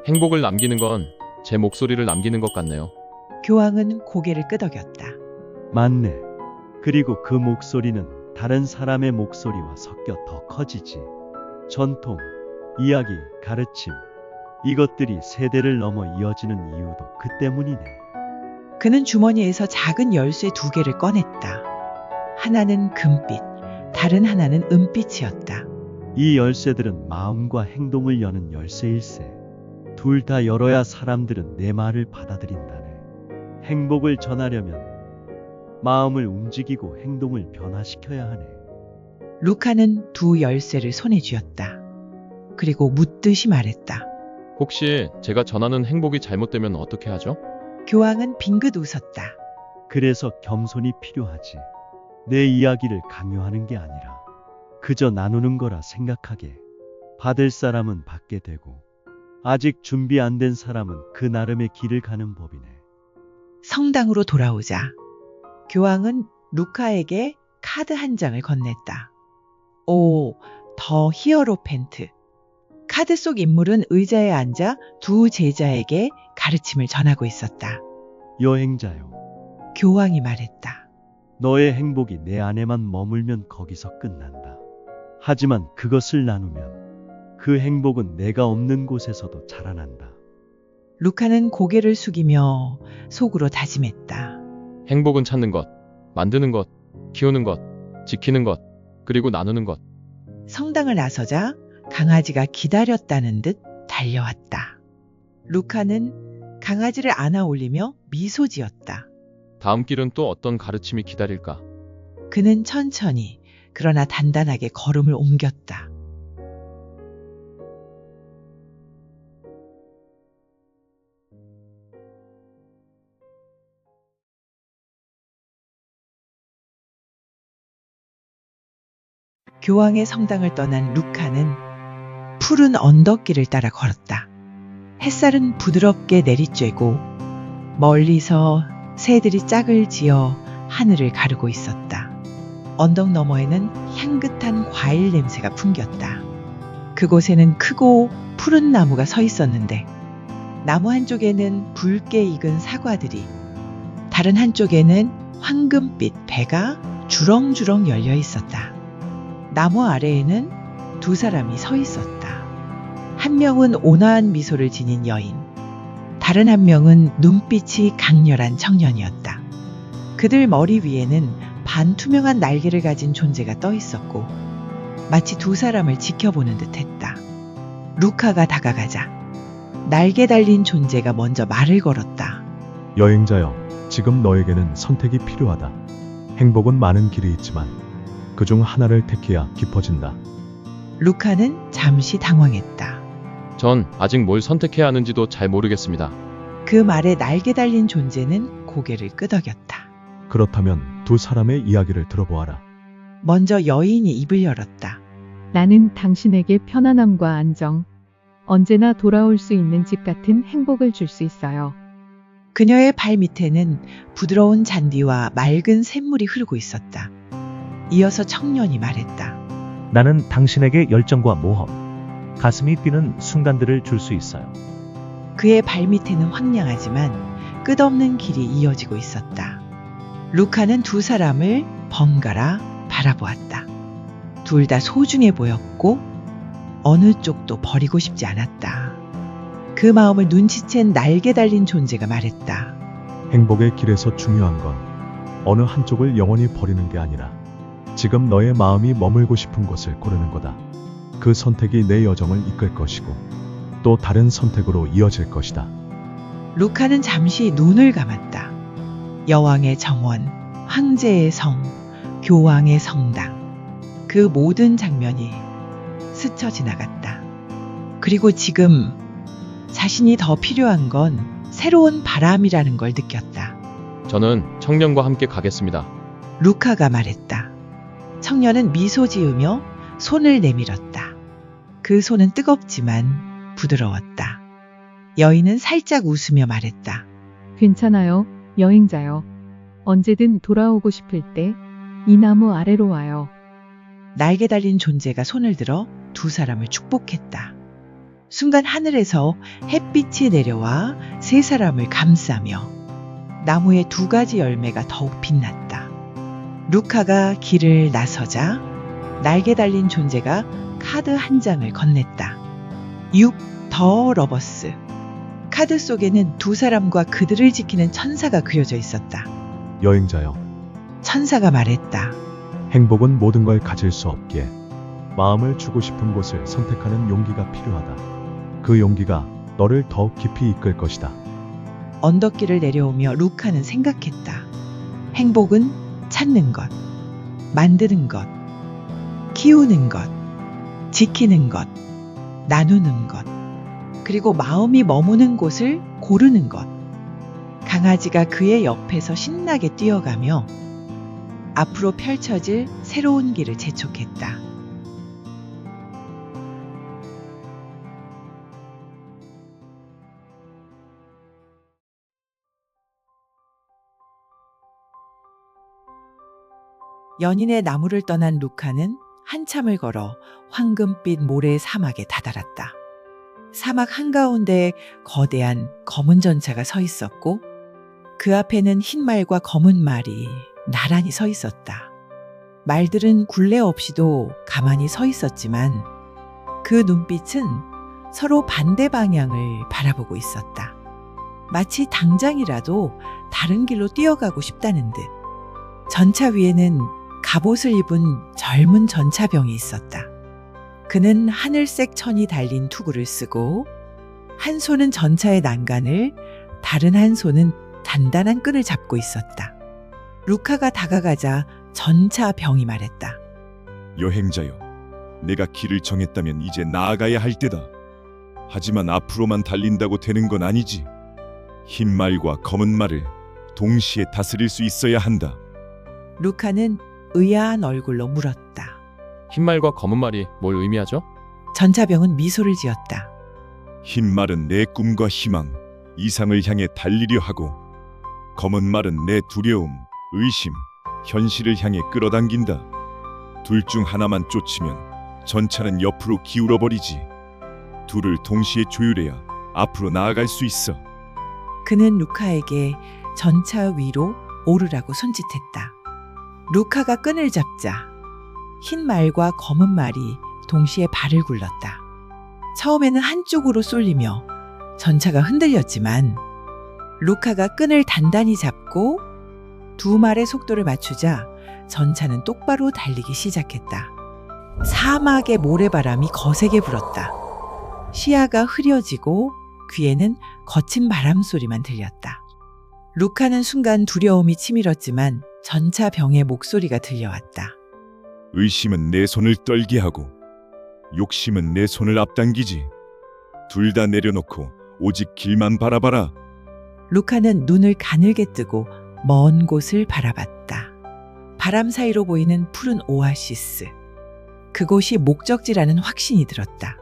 행복을 남기는 건 제 목소리를 남기는 것 같네요. 교황은 고개를 끄덕였다. 맞네. 그리고 그 목소리는 다른 사람의 목소리와 섞여 더 커지지. 전통, 이야기, 가르침, 이것들이 세대를 넘어 이어지는 이유도 그 때문이네. 그는 주머니에서 작은 열쇠 2개를 꺼냈다. 하나는 금빛, 다른 하나는 은빛이었다. 이 열쇠들은 마음과 행동을 여는 열쇠일세. 둘 다 열어야 사람들은 내 말을 받아들인다네. 행복을 전하려면 마음을 움직이고 행동을 변화시켜야 하네. 루카는 2 열쇠를 손에 쥐었다. 그리고 묻듯이 말했다. 혹시 제가 전하는 행복이 잘못되면 어떻게 하죠? 교황은 빙긋 웃었다. 그래서 겸손이 필요하지. 내 이야기를 강요하는 게 아니라 그저 나누는 거라 생각하게. 받을 사람은 받게 되고 아직 준비 안 된 사람은 그 나름의 길을 가는 법이네. 성당으로 돌아오자 교황은 루카에게 카드 한 장을 건넸다. 오, 더 히어로펜트. 카드 속 인물은 의자에 앉아 2 제자에게 가르침을 전하고 있었다. 여행자요. 교황이 말했다. 너의 행복이 내 안에만 머물면 거기서 끝난다. 하지만 그것을 나누면 그 행복은 내가 없는 곳에서도 자라난다. 루카는 고개를 숙이며 속으로 다짐했다. 행복은 찾는 것, 만드는 것, 키우는 것, 지키는 것, 그리고 나누는 것. 성당을 나서자 강아지가 기다렸다는 듯 달려왔다. 루카는 강아지를 안아 올리며 미소 지었다. 다음 길은 또 어떤 가르침이 기다릴까? 그는 천천히 그러나 단단하게 걸음을 옮겼다. 교황의 성당을 떠난 루카는 푸른 언덕길을 따라 걸었다. 햇살은 부드럽게 내리쬐고 멀리서 새들이 짝을 지어 하늘을 가르고 있었다. 언덕 너머에는 향긋한 과일 냄새가 풍겼다. 그곳에는 크고 푸른 나무가 서 있었는데 나무 한쪽에는 붉게 익은 사과들이, 다른 한쪽에는 황금빛 배가 주렁주렁 열려 있었다. 나무 아래에는 2 사람이 서 있었다. 한 명은 온화한 미소를 지닌 여인, 다른 한 명은 눈빛이 강렬한 청년이었다. 그들 머리 위에는 반투명한 날개를 가진 존재가 떠 있었고 마치 2 사람을 지켜보는 듯했다. 루카가 다가가자 날개 달린 존재가 먼저 말을 걸었다. 여행자여, 지금 너에게는 선택이 필요하다. 행복은 많은 길이 있지만 그중 하나를 택해야 깊어진다. 루카는 잠시 당황했다. 전 아직 뭘 선택해야 하는지도 잘 모르겠습니다. 그 말에 날개 달린 존재는 고개를 끄덕였다. 그렇다면 2 사람의 이야기를 들어보아라. 먼저 여인이 입을 열었다. 나는 당신에게 편안함과 안정, 언제나 돌아올 수 있는 집 같은 행복을 줄 수 있어요. 그녀의 발 밑에는 부드러운 잔디와 맑은 샘물이 흐르고 있었다. 이어서 청년이 말했다. 나는 당신에게 열정과 모험, 가슴이 뛰는 순간들을 줄 수 있어요. 그의 발밑에는 황량하지만 끝없는 길이 이어지고 있었다. 루카는 2 사람을 번갈아 바라보았다. 둘 다 소중해 보였고 어느 쪽도 버리고 싶지 않았다. 그 마음을 눈치챈 날개 달린 존재가 말했다. 행복의 길에서 중요한 건 어느 한쪽을 영원히 버리는 게 아니라 지금 너의 마음이 머물고 싶은 곳을 고르는 거다. 그 선택이 내 여정을 이끌 것이고 또 다른 선택으로 이어질 것이다. 루카는 잠시 눈을 감았다. 여왕의 정원, 황제의 성, 교황의 성당, 그 모든 장면이 스쳐 지나갔다. 그리고 지금 자신이 더 필요한 건 새로운 바람이라는 걸 느꼈다. 저는 청년과 함께 가겠습니다. 루카가 말했다. 청년은 미소 지으며 손을 내밀었다. 그 손은 뜨겁지만 부드러웠다. 여인은 살짝 웃으며 말했다. 괜찮아요. 여행자여, 언제든 돌아오고 싶을 때 이 나무 아래로 와요. 날개 달린 존재가 손을 들어 두 사람을 축복했다. 순간 하늘에서 햇빛이 내려와 세 사람을 감싸며 나무의 두 가지 열매가 더욱 빛났다. 루카가 길을 나서자 날개 달린 존재가 카드 한 장을 건넸다. 6. 더 러버스. 카드 속에는 두 사람과 그들을 지키는 천사가 그려져 있었다. 여행자여, 천사가 말했다. 행복은 모든 걸 가질 수 없기에 마음을 주고 싶은 곳을 선택하는 용기가 필요하다. 그 용기가 너를 더욱 깊이 이끌 것이다. 언덕길을 내려오며 루카는 생각했다. 행복은 찾는 것, 만드는 것, 키우는 것, 지키는 것, 나누는 것, 그리고 마음이 머무는 곳을 고르는 것. 강아지가 그의 옆에서 신나게 뛰어가며 앞으로 펼쳐질 새로운 길을 재촉했다. 연인의 나무를 떠난 루카는 한참을 걸어 황금빛 모래 사막에 다다랐다. 사막 한가운데 거대한 검은 전차가 서 있었고 그 앞에는 흰 말과 검은 말이 나란히 서 있었다. 말들은 굴레 없이도 가만히 서 있었지만 그 눈빛은 서로 반대 방향을 바라보고 있었다. 마치 당장이라도 다른 길로 뛰어가고 싶다는 듯. 전차 위에는 갑옷을 입은 젊은 전차병이 있었다. 그는 하늘색 천이 달린 투구를 쓰고 한 손은 전차의 난간을, 다른 한 손은 단단한 끈을 잡고 있었다. 루카가 다가가자 전차병이 말했다. 여행자여, 내가 길을 정했다면 이제 나아가야 할 때다. 하지만 앞으로만 달린다고 되는 건 아니지. 흰 말과 검은 말을 동시에 다스릴 수 있어야 한다. 루카는 의아한 얼굴로 물었다. 흰 말과 검은 말이 뭘 의미하죠? 전차병은 미소를 지었다. 흰 말은 내 꿈과 희망, 이상을 향해 달리려 하고, 검은 말은 내 두려움, 의심, 현실을 향해 끌어당긴다. 둘 중 하나만 쫓으면 전차는 옆으로 기울어 버리지. 둘을 동시에 조율해야 앞으로 나아갈 수 있어. 그는 루카에게 전차 위로 오르라고 손짓했다. 루카가 끈을 잡자 흰 말과 검은 말이 동시에 발을 굴렀다. 처음에는 한쪽으로 쏠리며 전차가 흔들렸지만 루카가 끈을 단단히 잡고 두 말의 속도를 맞추자 전차는 똑바로 달리기 시작했다. 사막의 모래바람이 거세게 불었다. 시야가 흐려지고 귀에는 거친 바람 소리만 들렸다. 루카는 순간 두려움이 치밀었지만 전차병의 목소리가 들려왔다. 의심은 내 손을 떨게 하고 욕심은 내 손을 앞당기지. 둘 다 내려놓고 오직 길만 바라봐라. 루카는 눈을 가늘게 뜨고 먼 곳을 바라봤다. 바람 사이로 보이는 푸른 오아시스. 그곳이 목적지라는 확신이 들었다.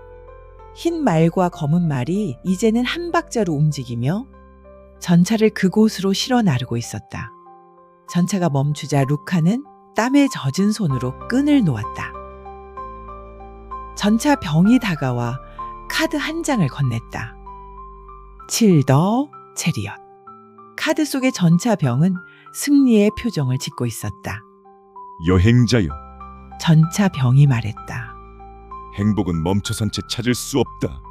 흰 말과 검은 말이 이제는 한 박자로 움직이며 전차를 그곳으로 실어 나르고 있었다. 전차가 멈추자 루카는 땀에 젖은 손으로 끈을 놓았다. 전차 병이 다가와 카드 한 장을 건넸다. 7 더 체리엇. 카드 속의 전차 병은 승리의 표정을 짓고 있었다. 여행자여, 전차 병이 말했다. 행복은 멈춰선 채 찾을 수 없다.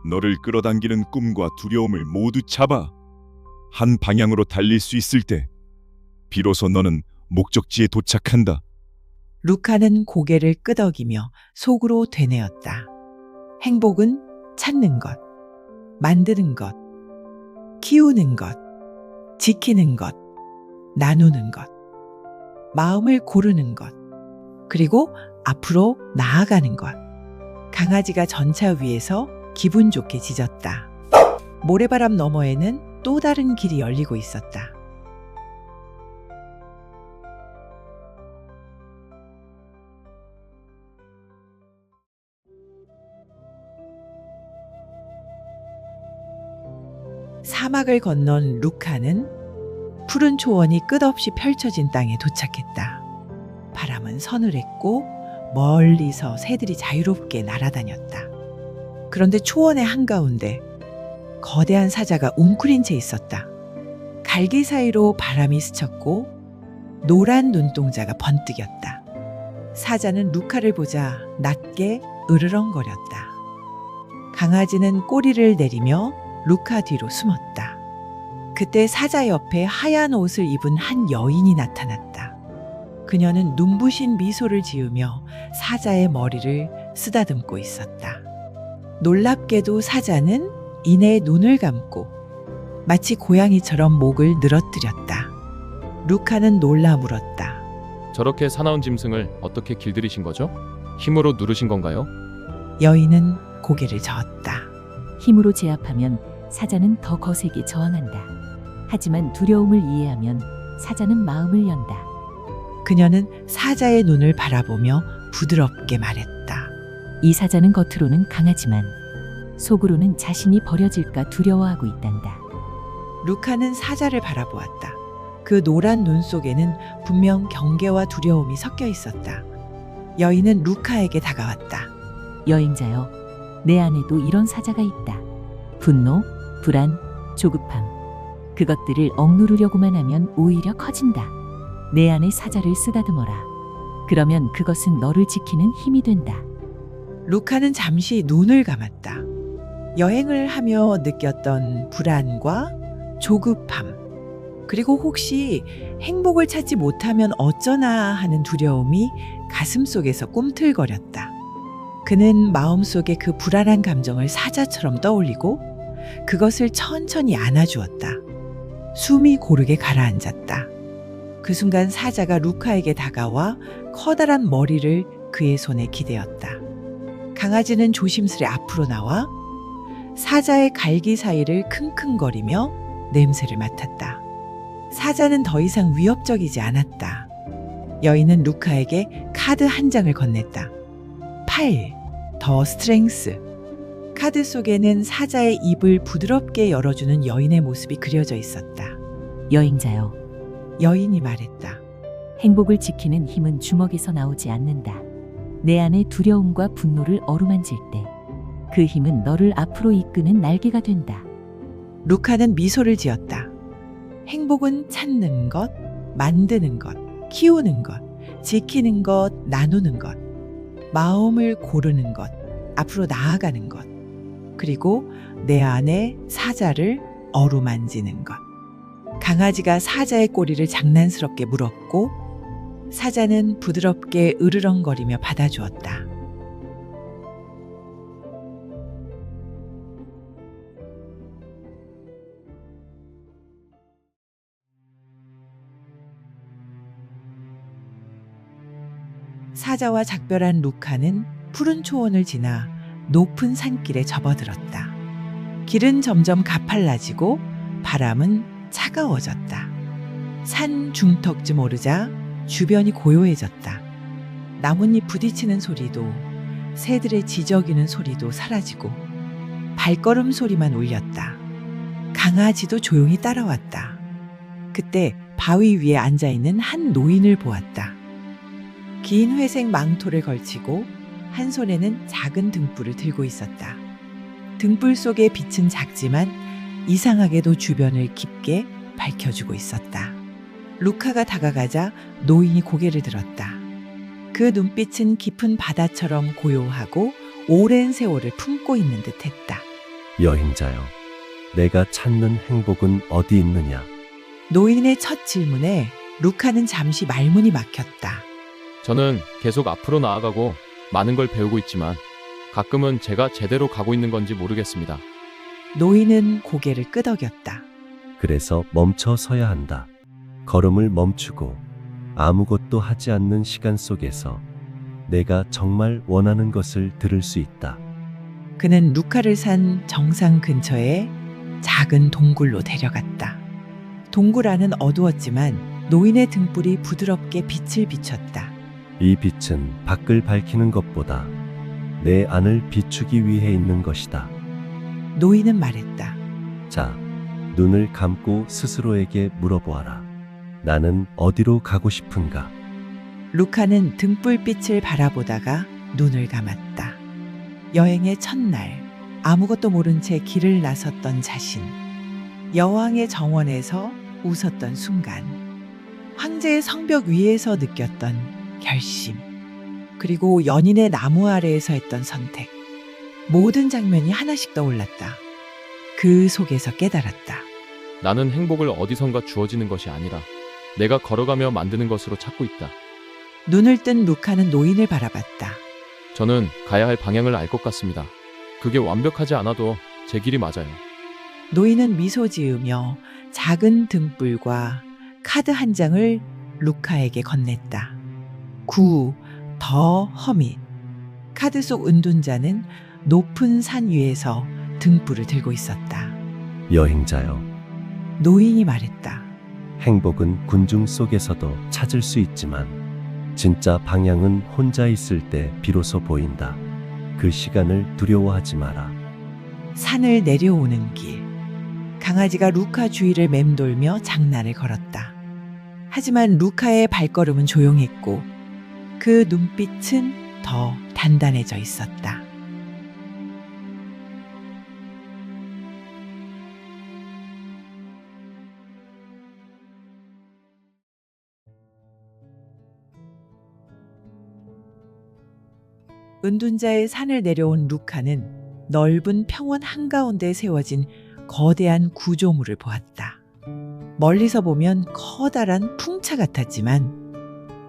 너를 끌어당기는 꿈과 두려움을 모두 잡아. 한 방향으로 달릴 수 있을 때 비로소 너는 목적지에 도착한다. 루카는 고개를 끄덕이며 속으로 되뇌었다. 행복은 찾는 것, 만드는 것, 키우는 것, 지키는 것, 나누는 것, 마음을 고르는 것, 그리고 앞으로 나아가는 것. 강아지가 전차 위에서 기분 좋게 짖었다. 모래바람 너머에는 또 다른 길이 열리고 있었다. 사막을 건넌 루카는 푸른 초원이 끝없이 펼쳐진 땅에 도착했다. 바람은 서늘했고 멀리서 새들이 자유롭게 날아다녔다. 그런데 초원의 한가운데 거대한 사자가 웅크린 채 있었다. 갈기 사이로 바람이 스쳤고 노란 눈동자가 번뜩였다. 사자는 루카를 보자 낮게 으르렁거렸다. 강아지는 꼬리를 내리며 루카 뒤로 숨었다. 그때 사자 옆에 하얀 옷을 입은 한 여인이 나타났다. 그녀는 눈부신 미소를 지으며 사자의 머리를 쓰다듬고 있었다. 놀랍게도 사자는 이내 눈을 감고 마치 고양이처럼 목을 늘어뜨렸다. 루카는 놀라 물었다. 저렇게 사나운 짐승을 어떻게 길들이신 거죠? 힘으로 누르신 건가요? 여인은 고개를 저었다. 힘으로 제압하면 사자는 더 거세게 저항한다. 하지만 두려움을 이해하면 사자는 마음을 연다. 그녀는 사자의 눈을 바라보며 부드럽게 말했다. 이 사자는 겉으로는 강하지만 속으로는 자신이 버려질까 두려워하고 있단다. 루카는 사자를 바라보았다. 그 노란 눈 속에는 분명 경계와 두려움이 섞여 있었다. 여인은 루카에게 다가왔다. 여행자여, 내 안에도 이런 사자가 있다. 분노, 불안, 조급함. 그것들을 억누르려고만 하면 오히려 커진다. 내 안에 사자를 쓰다듬어라. 그러면 그것은 너를 지키는 힘이 된다. 루카는 잠시 눈을 감았다. 여행을 하며 느꼈던 불안과 조급함, 그리고 혹시 행복을 찾지 못하면 어쩌나 하는 두려움이 가슴속에서 꿈틀거렸다. 그는 마음속에 그 불안한 감정을 사자처럼 떠올리고 그것을 천천히 안아주었다. 숨이 고르게 가라앉았다. 그 순간 사자가 루카에게 다가와 커다란 머리를 그의 손에 기대었다. 강아지는 조심스레 앞으로 나와 사자의 갈기 사이를 킁킁거리며 냄새를 맡았다. 사자는 더 이상 위협적이지 않았다. 여인은 루카에게 카드 한 장을 건넸다. 8, 더 스트렝스. 카드 속에는 사자의 입을 부드럽게 열어주는 여인의 모습이 그려져 있었다. 여행자여, 여인이 말했다. 행복을 지키는 힘은 주먹에서 나오지 않는다. 내 안의 두려움과 분노를 어루만질 때 그 힘은 너를 앞으로 이끄는 날개가 된다. 루카는 미소를 지었다. 행복은 찾는 것, 만드는 것, 키우는 것, 지키는 것, 나누는 것, 마음을 고르는 것, 앞으로 나아가는 것, 그리고 내 안에 사자를 어루만지는 것. 강아지가 사자의 꼬리를 장난스럽게 물었고 사자는 부드럽게 으르렁거리며 받아주었다. 사자와 작별한 루카는 푸른 초원을 지나 높은 산길에 접어들었다. 길은 점점 가팔라지고 바람은 차가워졌다. 산 중턱쯤 오르자 주변이 고요해졌다. 나뭇잎 부딪히는 소리도 새들의 지저귀는 소리도 사라지고 발걸음 소리만 울렸다. 강아지도 조용히 따라왔다. 그때 바위 위에 앉아있는 한 노인을 보았다. 긴 회색 망토를 걸치고 한 손에는 작은 등불을 들고 있었다. 등불 속의 빛은 작지만 이상하게도 주변을 깊게 밝혀주고 있었다. 루카가 다가가자 노인이 고개를 들었다. 그 눈빛은 깊은 바다처럼 고요하고 오랜 세월을 품고 있는 듯했다. 여행자여, 내가 찾는 행복은 어디 있느냐? 노인의 첫 질문에 루카는 잠시 말문이 막혔다. 저는 계속 앞으로 나아가고 많은 걸 배우고 있지만 가끔은 제가 제대로 가고 있는 건지 모르겠습니다. 노인은 고개를 끄덕였다. 그래서 멈춰 서야 한다. 걸음을 멈추고 아무것도 하지 않는 시간 속에서 내가 정말 원하는 것을 들을 수 있다. 그는 루카를 산 정상 근처에 작은 동굴로 데려갔다. 동굴 안은 어두웠지만 노인의 등불이 부드럽게 빛을 비췄다. 이 빛은 밖을 밝히는 것보다 내 안을 비추기 위해 있는 것이다. 노인은 말했다. 자, 눈을 감고 스스로에게 물어보아라. 나는 어디로 가고 싶은가? 루카는 등불빛을 바라보다가 눈을 감았다. 여행의 첫날, 아무것도 모른 채 길을 나섰던 자신. 여왕의 정원에서 웃었던 순간. 황제의 성벽 위에서 느꼈던 결심. 그리고 연인의 나무 아래에서 했던 선택. 모든 장면이 하나씩 떠올랐다. 그 속에서 깨달았다. 나는 행복을 어디선가 주어지는 것이 아니라 내가 걸어가며 만드는 것으로 찾고 있다. 눈을 뜬 루카는 노인을 바라봤다. 저는 가야 할 방향을 알 것 같습니다. 그게 완벽하지 않아도 제 길이 맞아요. 노인은 미소 지으며 작은 등불과 카드 한 장을 루카에게 건넸다. 더 허밋. 카드 속 은둔자는 높은 산 위에서 등불을 들고 있었다. 여행자여, 노인이 말했다. 행복은 군중 속에서도 찾을 수 있지만 진짜 방향은 혼자 있을 때 비로소 보인다. 그 시간을 두려워하지 마라. 산을 내려오는 길. 강아지가 루카 주위를 맴돌며 장난을 걸었다. 하지만 루카의 발걸음은 조용했고 그 눈빛은 더 단단해져 있었다. 은둔자의 산을 내려온 루카는 넓은 평원 한가운데 세워진 거대한 구조물을 보았다. 멀리서 보면 커다란 풍차 같았지만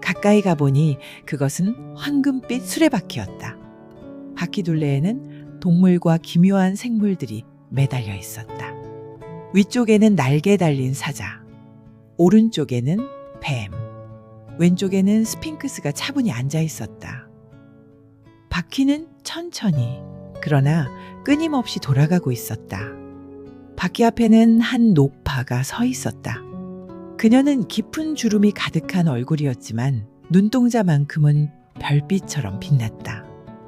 가까이 가보니 그것은 황금빛 수레바퀴였다. 바퀴 둘레에는 동물과 기묘한 생물들이 매달려 있었다. 위쪽에는 날개 달린 사자, 오른쪽에는 뱀, 왼쪽에는 스핑크스가 차분히 앉아 있었다. 바퀴는 천천히 그러나 끊임없이 돌아가고 있었다. 바퀴 앞에는 한 노파가 서 있었다. 그녀는 깊은 주름이 가득한 얼굴이었지만 눈동자만큼은 별빛처럼 빛났다.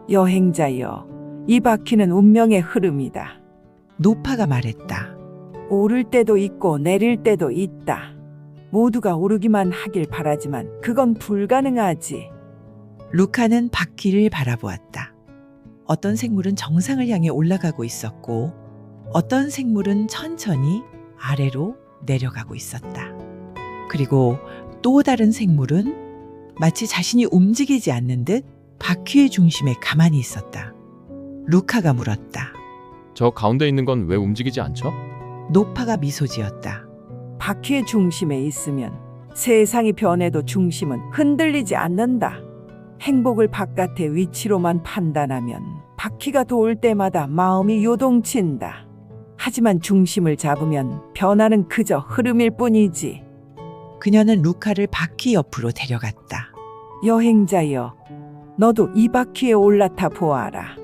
여행자여, 이 바퀴는 운명의 흐름이다. 노파가 말했다. 오를 때도 있고 내릴 때도 있다. 모두가 오르기만 하길 바라지만 그건 불가능하지. 루카는 바퀴를 바라보았다. 어떤 생물은 정상을 향해 올라가고 있었고 어떤 생물은 천천히 아래로 내려가고 있었다. 그리고 또 다른 생물은 마치 자신이 움직이지 않는 듯 바퀴의 중심에 가만히 있었다. 루카가 물었다. 저 가운데 있는 건 왜 움직이지 않죠? 노파가 미소 지었다. 바퀴의 중심에 있으면 세상이 변해도 중심은 흔들리지 않는다. 행복을 바깥의 위치로만 판단하면 바퀴가 돌 때마다 마음이 요동친다. 하지만 중심을 잡으면 변화는 그저 흐름일 뿐이지. 그녀는 루카를 바퀴 옆으로 데려갔다. 여행자여, 너도 이 바퀴에 올라타 보아라.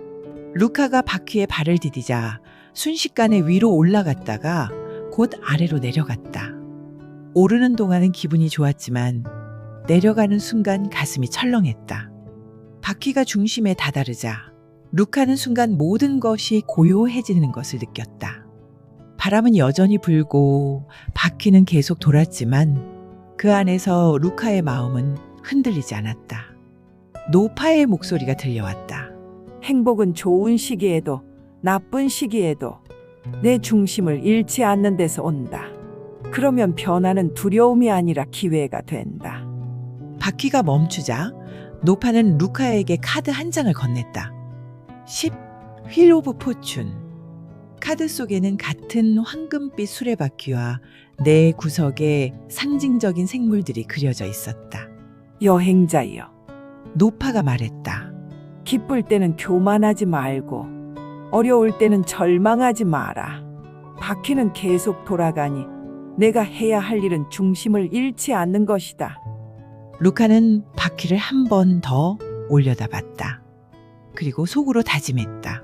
루카가 바퀴에 발을 디디자 순식간에 위로 올라갔다가 곧 아래로 내려갔다. 오르는 동안은 기분이 좋았지만 내려가는 순간 가슴이 철렁했다. 바퀴가 중심에 다다르자 루카는 순간 모든 것이 고요해지는 것을 느꼈다. 바람은 여전히 불고 바퀴는 계속 돌았지만 그 안에서 루카의 마음은 흔들리지 않았다. 노파의 목소리가 들려왔다. 행복은 좋은 시기에도 나쁜 시기에도 내 중심을 잃지 않는 데서 온다. 그러면 변화는 두려움이 아니라 기회가 된다. 바퀴가 멈추자 노파는 루카에게 카드 한 장을 건넸다. 10 휠 오브 포춘. 카드 속에는 같은 황금빛 수레바퀴와 네 구석에 상징적인 생물들이 그려져 있었다. 여행자여, 노파가 말했다. 기쁠 때는 교만하지 말고 어려울 때는 절망하지 마라. 바퀴는 계속 돌아가니 내가 해야 할 일은 중심을 잃지 않는 것이다. 루카는 바퀴를 한 번 더 올려다봤다. 그리고 속으로 다짐했다.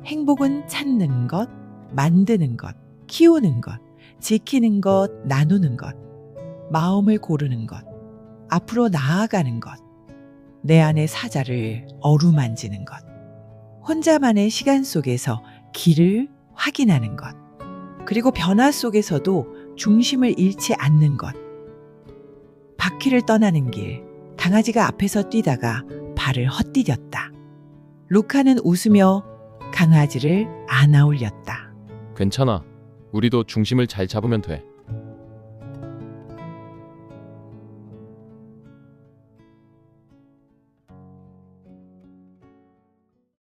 행복은 찾는 것, 만드는 것, 키우는 것, 지키는 것, 나누는 것, 마음을 고르는 것, 앞으로 나아가는 것, 내 안의 사자를 어루만지는 것, 혼자만의 시간 속에서 길을 확인하는 것. 그리고 변화 속에서도 중심을 잃지 않는 것. 바퀴를 떠나는 길, 강아지가 앞에서 뛰다가 발을 헛디뎠다. 루카는 웃으며 강아지를 안아올렸다. 괜찮아. 우리도 중심을 잘 잡으면 돼.